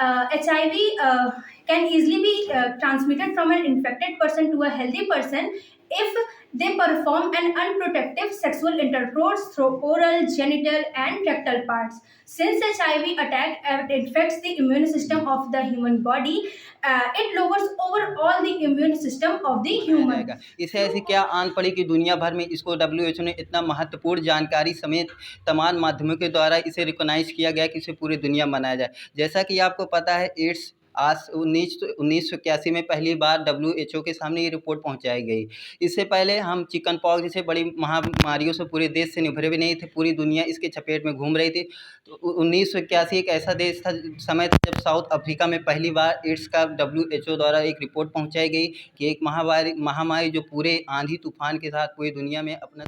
HIV can easily be transmitted from an infected person to a healthy person if they perform an unprotected sexual intercourse through oral, genital, and rectal parts. Since HIV attack infects the immune system of the human body, it lowers overall the immune system of the मनाया human. जाएगा। इसे ऐसी क्या आन पड़ी कि दुनिया भर में इसको डब्ल्यूएचओ ने इतना महत्वपूर्ण जानकारी समेत तमाम माध्यमों के द्वारा इसे रिकॉग्नाइज किया गया कि इसे पूरी दुनिया मनाया जाए। जैसा कि आपको पता है, एड्स आज 1981 में पहली बार डब्ल्यूएचओ के सामने ये रिपोर्ट पहुंचाई गई। इससे पहले हम चिकन पॉक्स जैसे बड़ी महामारियों से पूरे देश से निभरे भी नहीं थे, पूरी दुनिया इसके चपेट में घूम रही थी। तो 1981 एक ऐसा देश था, समय था जब साउथ अफ्रीका में पहली बार एड्स का डब्ल्यूएचओ द्वारा एक रिपोर्ट पहुंचाई गई कि एक महामारी जो पूरे आंधी तूफान के साथ पूरी दुनिया में अपना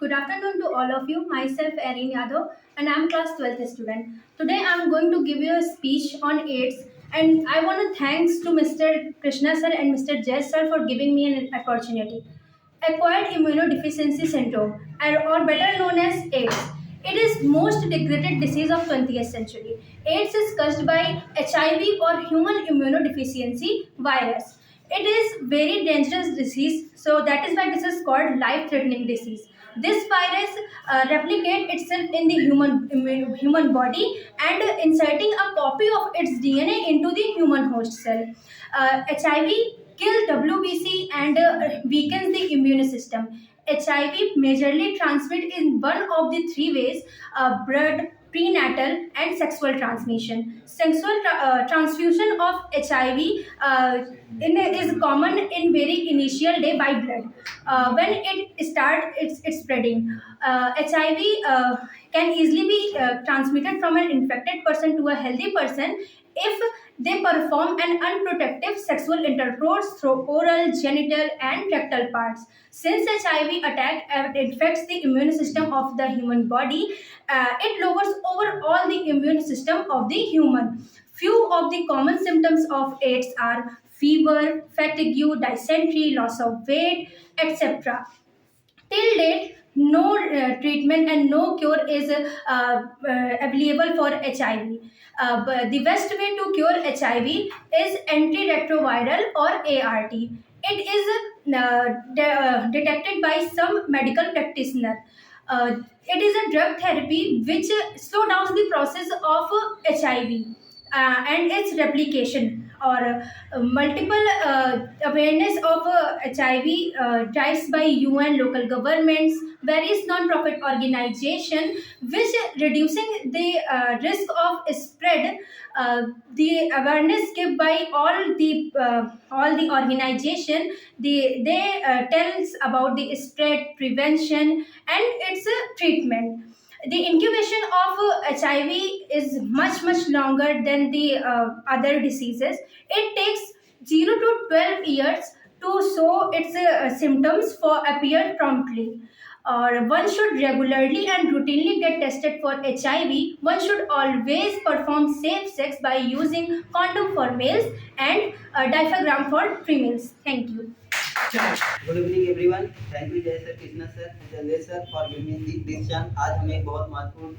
Good afternoon to all of you. Myself Erin Yadav and I am class 12th student. Today I am going to give you a speech on AIDS, and I want to thanks to Mr. Krishna sir and Mr. Jay sir for giving me an opportunity. Acquired immunodeficiency syndrome, or better known as AIDS. It is most degraded disease of 20th century. AIDS is caused by HIV or human immunodeficiency virus. It is very dangerous disease, so that is why this is called life-threatening disease. This virus replicate itself in the human body and inserting a copy of its DNA into the human host cell. HIV kills WBC and weakens the immune system. HIV majorly transmit in one of the three ways: blood, prenatal, and sexual transmission. Sexual transfusion of HIV is common in very initial day by blood. When it start its spreading, HIV can easily be transmitted from an infected person to a healthy person if they perform an unprotected sexual intercourse through oral, genital, and rectal parts. Since HIV attack infects the immune system of the human body, it lowers overall the immune system of the human. Few of the common symptoms of AIDS are fever, fatigue, dysentery, loss of weight, etc. Till date, no treatment and no cure is available for HIV. But the best way to cure HIV is antiretroviral or ART. It is detected by some medical practitioner. It is a drug therapy which slow down the process of HIV and its replication, or multiple awareness of HIV drives by UN, local governments, various non-profit organization, which reducing the risk of spread. The awareness given by all the organization, they tells about the spread prevention and its treatment. The incubation of HIV is much longer than the other diseases. It takes 0 to 12 years to show its symptoms for appear promptly. Or one should regularly and routinely get tested for HIV. One should always perform safe sex by using condom for males and diaphragm for females. Thank you. Good evening everyone. Thank you Jai sir, Krishna sir, Sanjay sir for giving this chance. आज हम एक बहुत महत्वपूर्ण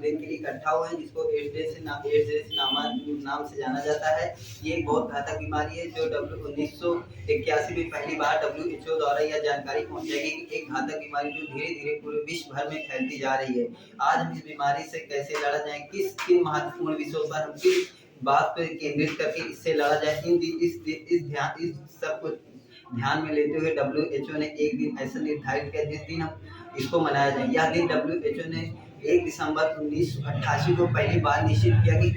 दिन के लिए इकट्ठा हुए हैं जिसको एड्स डे नाम से जाना जाता है। ये एक बहुत घातक बीमारी है जो 1981 में पहली बार WHO द्वारा यह जानकारी पहुंचाई गई कि एक घातक बीमारी जो धीरे धीरे पूरे विश्व भर में फैलती जा रही है। आज हम इस बीमारी से कैसे लड़ा जाए, किन महत्वपूर्ण विषयों पर हम किस बात पर केंद्रित करके इससे लड़ा जाए, इस सब कुछ ध्यान में लेते हुए WHO ने एक दिन ऐसा निर्धारित किया जिस दिन हम इसको मनाया जाए। यह दिन WHO ने 1 दिसंबर 1988 को पहली बार निश्चित किया कि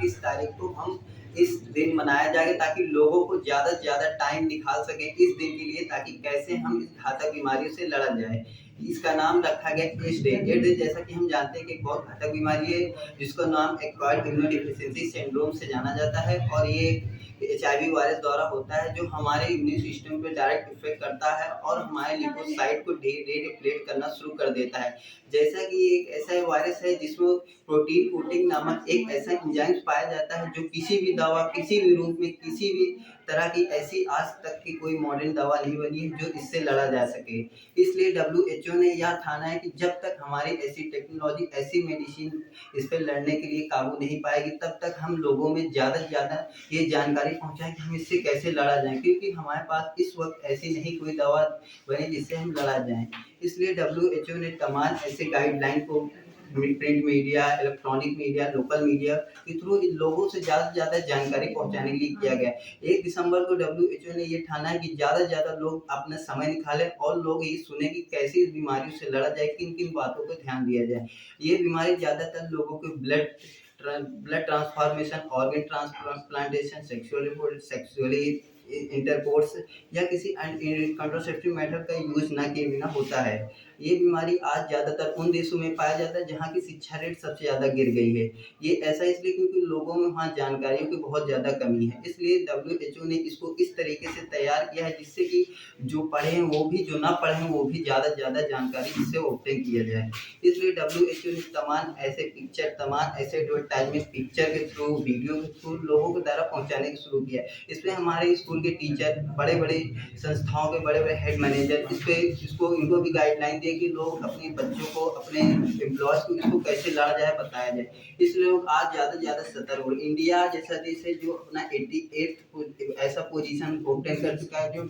किस तारीख को हम इस दिन मनाया जाएगा, ताकि लोगों को ज़्यादा से ज़्यादा टाइम निकाल सकें इस दिन के लिए, ताकि कैसे हम इस घातक बीमारी से लड़ा जाए। इसका नाम रखा गया एड्स डे। एड्स डे जैसा कि हम जानते हैं कि एक बहुत घातक बीमारी है जिसका नाम एक्वायर्ड इम्यूनो डिफिशियंसी सिंड्रोम से जाना जाता है, और ये HIV वायरस द्वारा होता है, जो हमारे इम्यून सिस्टम पे डायरेक्ट इफेक्ट करता है और हमारे लिपोसाइट को डिप्लेट करना शुरू कर देता है। जैसा कि ये एक ऐसा वायरस है जिसमें प्रोटीन कोटिंग नामक एक ऐसा एंजाइम पाया जाता है जो किसी भी दवा, किसी भी रूप में, किसी भी तरह की ऐसी आज तक की कोई मॉडर्न दवा नहीं बनी है जो इससे लड़ा जा सके। इसलिए WHO ने यह ठाना है कि जब तक हमारी ऐसी टेक्नोलॉजी, ऐसी मेडिसिन इस पर लड़ने के लिए काबू नहीं पाएगी, तब तक हम लोगों में ज़्यादा से ज़्यादा ये जानकारी पहुंचाएं कि हम इससे कैसे लड़ा जाए, क्योंकि हमारे पास इस वक्त ऐसी नहीं कोई दवा बनी जिससे हम लड़ा जाएं। इसलिए WHO ने तमाम ऐसे गाइडलाइन को print media, electronic media, local media के थ्रू इन लोगों से ज़्यादा जानकारी पहुंचाने के लिए किया गया। 1 दिसंबर को WHO ने ये ठाना है कि ज़्यादा से ज़्यादा लोग अपना समय निकालें और लोग ये सुने कि कैसे इस बीमारी से लड़ा जाए, किन किन बातों पर ध्यान दिया जाए। ये बीमारी ज़्यादातर लोगों के blood transformation, organ transplantation, sexually intercourse या किसी कंट्रासेप्टिव मेथड का यूज ना किए बिना होता है। ये बीमारी आज ज़्यादातर उन देशों में पाया जाता है जहाँ की शिक्षा रेट सबसे ज़्यादा गिर गई है। ये ऐसा इसलिए क्योंकि लोगों में वहाँ जानकारियों की बहुत ज़्यादा कमी है। इसलिए WHO ने इसको इस तरीके से तैयार किया है जिससे कि जो पढ़े हैं वो भी, जो ना पढ़े हैं वो भी ज़्यादा से ज़्यादा जानकारी इससे ऑब्टेन किया जाए। इसलिए WHO ने तमाम ऐसे एडवर्टाइजमेंट पिक्चर के थ्रू, वीडियो के थ्रू लोगों के द्वारा पहुँचाने की शुरू किया है। इसमें हमारे स्कूल के टीचर, बड़े-बड़े संस्थाओं के बड़े-बड़े हेड मैनेजर इनको भी गाइडलाइन दिए कि लोग अपने बच्चों को, अपने एम्प्लॉयज़ को इसको कैसे लड़ा जाए, बताया जाए। इसलिए लोग आज ज़्यादा से ज़्यादा सतर्क हो। इंडिया जैसा देश है जो अपना 88 ऐसा पोजीशन ऑब्टेन कर चुका है जो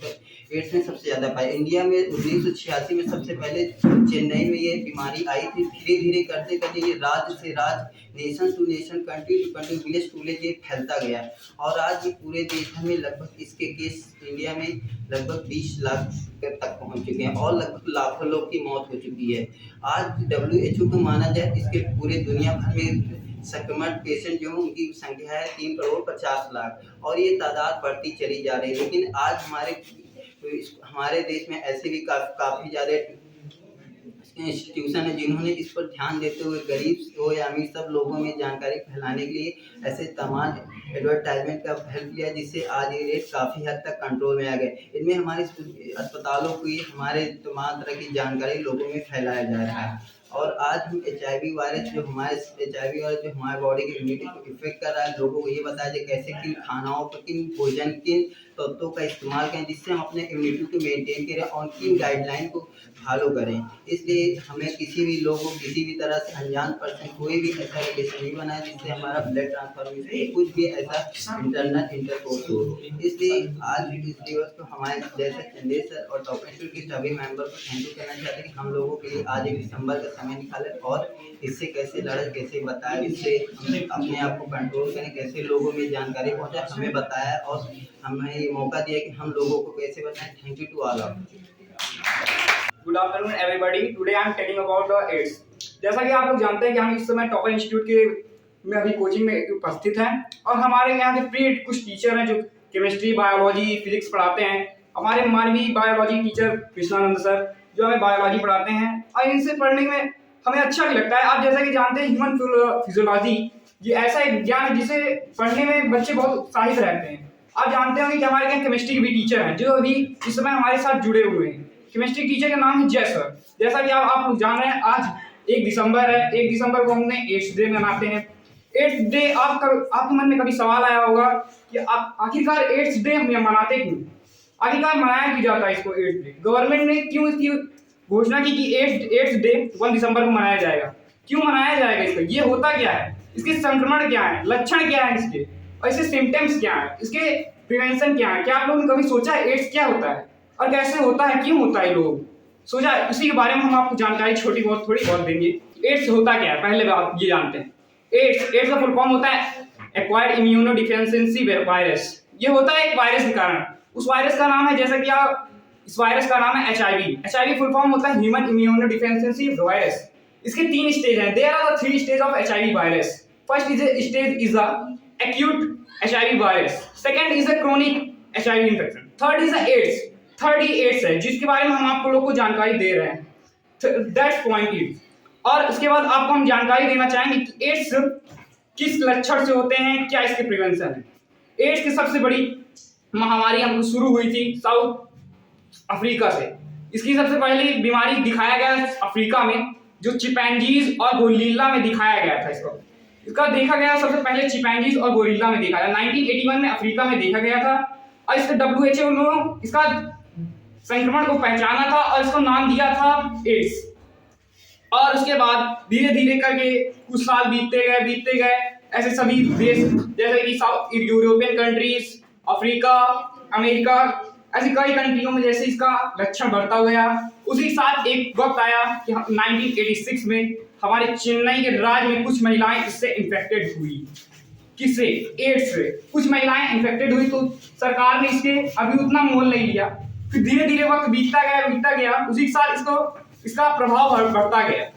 एड्स में सबसे ज़्यादा पाया। इंडिया में 1986 में सबसे पहले चेन्नई में ये बीमारी आई थी। धीरे-धीरे करते-करते ये राज्य से राज्य, nation to nation, country to country, village to village ये फैलता गया, और आज ये पूरे देश में लगभग इसके केस इंडिया में लगभग 20 लाख तक पहुंच चुके हैं और लगभग लाखों लोग की मौत हो चुकी है। आज WHO को माना जाए इसके पूरे दुनिया भर में संक्रमण पेशेंट जो उनकी संख्या है 3 करोड़ 50 लाख, और ये तादाद बढ़ती चली जा रही है। लेकिन आज हमारे देश में ऐसे भी काफ़ी ज़्यादा इंस्टीट्यूशन है जिन्होंने इस पर ध्यान देते हुए गरीब हो या अमीर सब लोगों में जानकारी फैलाने के लिए ऐसे तमाम एडवर्टाइजमेंट का हेल्प लिया, जिससे आज ये रेट काफ़ी हद तक कंट्रोल में आ गए। इनमें हमारे अस्पतालों की, हमारे तमाम तरह की जानकारी लोगों में फैलाया जा रहा है। और आज हम HIV वायरस जो हमारे बॉडी की इम्यूनिटी को इफेक्ट कर रहा है, लोगों को ये बताया जाए कैसे किन खानाओं पर, किन भोजन, किन तत्वों का इस्तेमाल करें जिससे हम अपने इम्यूनिटी को मेंटेन करें और किन गाइडलाइन को फॉलो करें। इसलिए हमें किसी भी लोग को, किसी भी तरह से अनजान पर्सन कोई भी ऐसा रिलेशन नहीं बनाए जिससे हमारा ब्लड ट्रांसफॉर्मेशन कुछ भी ऐसा इंटरनल इंटरकोर्स हो। इसलिए आज इस दिवस को हमारे जैसे चंदेश सर और टॉप इंस्टीट्यूट के सभी मेंबर को थैंक यू कहना चाहते हैं कि हम लोगों के लिए आज 1 दिसंबर का समय निकाले और इससे कैसे लड़े, कैसे बताए, इससे हम अपने आप को कंट्रोल करें, कैसे लोगों में जानकारी पहुंचाए, हमें बताया और हमें ये मौका दिया कि हम लोगों को कैसे बताएं। Thank you to all of you. Good afternoon everybody. Today I am telling about the AIDS. जैसा कि आप लोग जानते हैं कि हम इस समय टॉपर इंस्टीट्यूट के में अभी कोचिंग में उपस्थित हैं, और हमारे यहाँ के प्री कुछ टीचर हैं जो केमिस्ट्री, बायोलॉजी, फिजिक्स पढ़ाते हैं। हमारे मानवीय बायोलॉजी टीचर कृष्णानंद सर जो हमें बायोलॉजी पढ़ाते हैं, और इनसे पढ़ने में हमें अच्छा भी लगता है। आप जैसा कि जानते हैं ह्यूमन फिजियोलॉजी ये ऐसा एक विज्ञान है जिसे पढ़ने में बच्चे बहुत उत्साहित रहते हैं। आप जानते होंगे कि हमारे यहाँ केमिस्ट्री के भी टीचर हैं जो अभी इस समय हमारे साथ जुड़े हुए हैं। केमिस्ट्री टीचर का नाम है जय सर। जैसा कि आप लोग जान रहे हैं आज 1 दिसंबर है। 1 दिसंबर को हमने एड्स डे मनाते हैं। एड्स डे आपके मन में कभी सवाल आया होगा कि आखिरकार एड्स डे हम मनाते क्यों, आखिरकार मनाया क्यों जाता है इसको एड्स डे। गवर्नमेंट ने क्यों इसकी घोषणा की कि एड्स डे 1 दिसंबर को मनाया जाएगा, क्यों मनाया जाएगा इसको, ये होता क्या है, इसके संक्रमण क्या है, लक्षण क्या है इसके, और इसके सिम्टम्स क्या है, इसके प्रिवेंशन क्या है। क्या आप लोगों ने कभी सोचा एड्स क्या होता है और कैसे होता है, क्यों होता है, लोग सोचा? इसी के बारे में हम आपको जानकारी थोड़ी बहुत देंगे। एड्स होता क्या है पहले बात ये जानते हैं। एड्स का फुल फॉर्म होता है एक्वायर्ड इम्यूनो डिफिशियंसी वायरस। ये होता है एक वायरस के कारण। उस वायरस का नाम है, जैसा कि आप, इस वायरस का नाम है HIV फुल फॉर्म होता है ह्यूमन इम्यूनो डिफिशियंसी वायरस। इसके 3 स्टेज हैं। There are the 3 stage of HIV virus. First stage is a acute HIV virus, second is a chronic HIV infection, third is a AIDS। Third ही AIDS है जिसके बारे में हम आप लोग को जानकारी दे रहे हैं। That's point it. और उसके बाद आपको हम जानकारी देना चाहेंगे कि एड्स किस लक्षण से होते हैं, क्या इसके प्रिवेंशन है। एड्स की सबसे बड़ी महामारी हमको शुरू हुई थी साउथ अफ्रीका से। इसकी सबसे पहली बीमारी दिखाया गया अफ्रीका में, जो चिपैंजीज और गोरिल्ला में दिखाया गया था। इसका देखा गया सबसे पहले चिपैंजीज और गोरिल्ला में देखा गया, 1981 में अफ्रीका में देखा गया था। और इसका WHO ने इसका संक्रमण को पहचाना था और इसको नाम दिया था एड्स। और उसके बाद धीरे धीरे करके कुछ साल बीतते गए ऐसे सभी देश जैसे कि south European countries, Africa, America, ऐसी कई कंट्रियों में जैसे इसका लक्षण बढ़ता गया। उसी साथ एक वक्त आया कि 1986 में हमारे चेन्नई के राज्य में कुछ महिलाएं इससे इन्फेक्टेड हुई। किससे? एड्स से। कुछ महिलाएं इन्फेक्टेड हुई तो सरकार ने इसके अभी उतना मोल नहीं लिया। फिर धीरे धीरे वक्त बीतता गया, उसी के साथ इसका प्रभाव बढ़ता गया।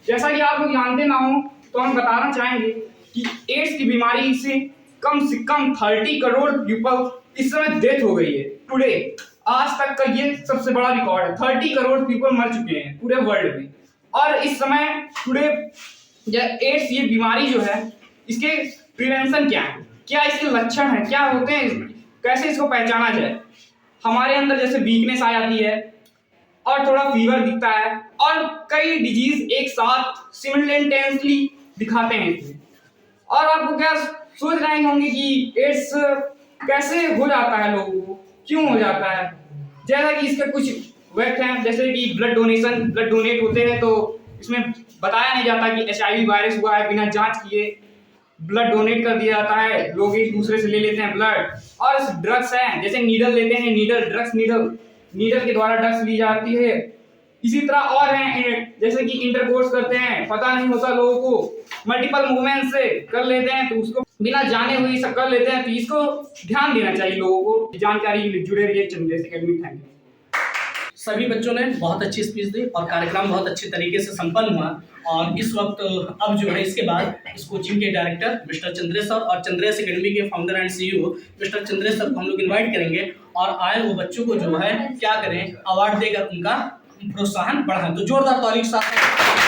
जैसा कि आप लोग जानते ना हो तो हम बताना चाहेंगे कि एड्स की बीमारी से कम 30 करोड़ पीपल इस समय डेथ हो गई है। टुडे आज तक का ये सबसे बड़ा रिकॉर्ड है। 30 करोड़ पीपल मर चुके हैं पूरे वर्ल्ड में। और इस समय टुडे एड्स ये बीमारी जो है, इसके प्रिवेंशन क्या है, क्या इसके लक्षण है, क्या होते हैं, कैसे इसको पहचाना जाए। हमारे अंदर जैसे वीकनेस आ जाती है और थोड़ा फीवर दिखता है और कई डिजीज एक साथ सिमिलटेनियसली दिखाते हैं इसमें। और आपको क्या सोच रहे होंगे कि एड्स कैसे हो जाता है, लोगों को क्यों हो जाता है। जैसा कि इसके कुछ वैक्ट हैं, जैसे कि ब्लड डोनेट होते हैं तो इसमें बताया नहीं जाता कि HIV वायरस हुआ है, बिना जांच किए ब्लड डोनेट कर दिया जाता है, लोग एक दूसरे से ले लेते हैं ब्लड। और ड्रग्स हैं, जैसे नीडल लेते हैं, नीडल के द्वारा ड्रग्स ली जाती है। इसी तरह और हैं जैसे कि इंटरकोर्स करते हैं, पता नहीं होता लोगों को, मल्टीपल मूवमेंट से कर लेते हैं तो उसको बिना जाने हुए सब कर लेते हैं। तो इसको ध्यान देना चाहिए लोगों को। जानकारी के लिए जुड़े रहिए चंदेस एकेडमी। Thank you. सभी बच्चों ने बहुत अच्छी स्पीच दी और कार्यक्रम बहुत अच्छे तरीके से संपन्न हुआ। और इस वक्त अब जो है इसके बाद इस कोचिंग के डायरेक्टर मिस्टर चंद्रेश सर और चंद्रेश एकेडमी के founder and CEO mister Chandresh sir को हम लोग इन्वाइट करेंगे और आए वो बच्चों को जो है क्या करें, अवार्ड देकर उनका प्रोत्साहन बढ़ाएं। तो जोरदार तालियों के साथ